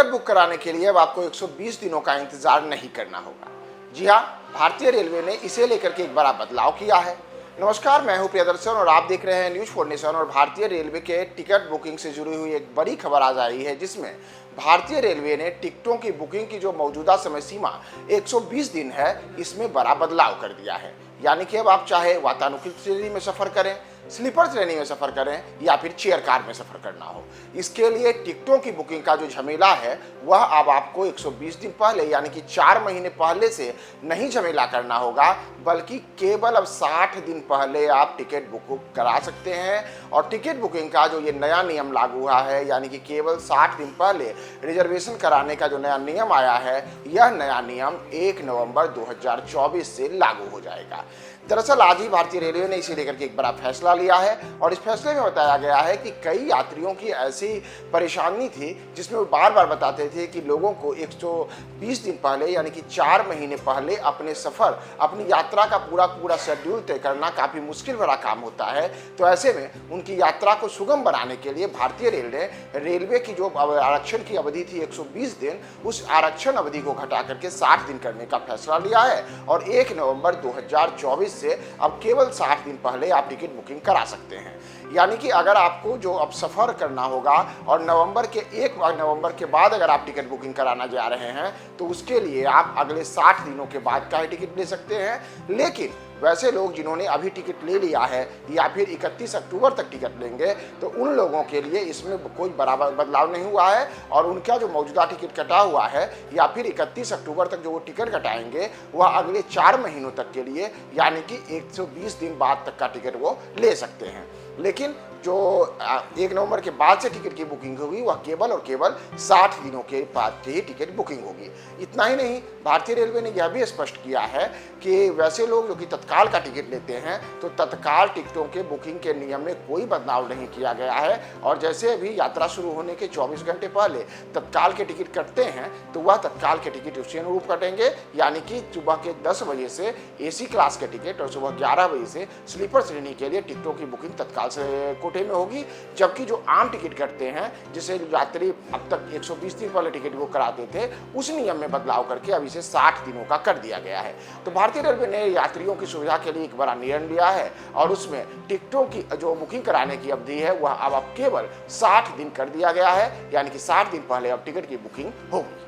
Ticket book कराने के लिए अब आपको 120 दिनों का इंतजार नहीं करना होगा। जी हाँ, भारतीय रेलवे ने इसे लेकर के एक बड़ा बदलाव किया है। नमस्कार, मैं हूं प्रियदर्शन और आप देख रहे हैं न्यूज 4 नेशन। और भारतीय रेलवे के टिकट बुकिंग से जुड़ी हुई एक बड़ी खबर आज आई है, जिसमें भारतीय रेलवे ने टिकटों की बुकिंग की जो मौजूदा समय सीमा 120 दिन है, इसमें बड़ा बदलाव कर दिया है। यानी कि अब आप चाहे वातानुकूलित श्रेणी में सफर करें, स्लीपर श्रेणी में सफर करें या फिर चेयर कार में सफर करना हो, इसके लिए टिकटों की बुकिंग का जो झमेला है वह अब आपको 120 दिन पहले यानी कि 4 महीने पहले से नहीं झमेला करना होगा, बल्कि केवल अब 60 दिन पहले आप टिकट बुक करा सकते हैं। और टिकट बुकिंग का जो ये नया नियम लागू हुआ है, यानी कि केवल 60 दिन पहले रिजर्वेशन कराने का जो नया नियम आया है, यह नया नियम 1 नवंबर 2024 से लागू हो जाएगा। दरअसल आज ही भारतीय रेलवे ने इसे लेकर के एक बड़ा फैसला लिया है और इस फैसले में बताया गया है कि कई यात्रियों की ऐसी परेशानी थी जिसमें वो बार बार बताते थे कि लोगों को 120 दिन पहले यानी कि 4 महीने पहले अपने सफ़र, अपनी यात्रा का पूरा शेड्यूल तय करना काफ़ी मुश्किल भरा काम होता है। तो ऐसे में उनकी यात्रा को सुगम बनाने के लिए भारतीय रेलवे की जो आरक्षण की अवधि थी 120 दिन, उस आरक्षण अवधि को घटा करके 60 दिन करने का फैसला लिया है। और 1 नवंबर 2024 से अब केवल 60 दिन पहले आप टिकट बुकिंग करा सकते हैं। यानी कि अगर आपको जो अब सफ़र करना होगा और 1 नवंबर के बाद अगर आप टिकट बुकिंग कराना जा रहे हैं, तो उसके लिए आप अगले 60 दिनों के बाद का ही टिकट ले सकते हैं। लेकिन वैसे लोग जिन्होंने अभी टिकट ले लिया है या फिर 31 अक्टूबर तक टिकट लेंगे, तो उन लोगों के लिए इसमें कोई बराबर बदलाव नहीं हुआ है। और उनका जो मौजूदा टिकट कटा हुआ है या फिर 31 अक्टूबर तक जो वो टिकट कटाएंगे, वह अगले 4 महीनों तक के लिए यानी कि 120 दिन बाद तक का टिकट वो ले सकते हैं। लेकिन जो 1 नवंबर के बाद से टिकट की बुकिंग होगी, वह केवल और केवल 60 दिनों के बाद की ही टिकट बुकिंग होगी। इतना ही नहीं, भारतीय रेलवे ने यह भी स्पष्ट किया है कि वैसे लोग जो कि तत्काल का टिकट लेते हैं, तो तत्काल टिकटों के बुकिंग के नियम में कोई बदलाव नहीं किया गया है। और जैसे अभी यात्रा शुरू होने के 24 घंटे पहले तत्काल के टिकट कटते हैं, तो वह तत्काल के टिकट उसी अनुरूप कटेंगे। यानी कि सुबह के 10 बजे से AC क्लास के टिकट और सुबह 11 बजे से स्लीपर श्रेणी के लिए टिकटों की बुकिंग तत्काल से कोटे में होगी। जबकि जो आम टिकट कटते हैं, जिसे यात्री अब तक 120 दिन पहले टिकट बुक कराते थे, उस नियम में बदलाव करके अब इसे 60 दिनों का कर दिया गया है। तो भारतीय रेलवे ने यात्रियों की सुविधा के लिए एक बड़ा निर्णय लिया है और उसमें टिकटों की जो बुकिंग कराने की अवधि है, वह अब केवल 60 दिन कर दिया गया है। यानी कि 60 दिन पहले अब टिकट की बुकिंग होगी।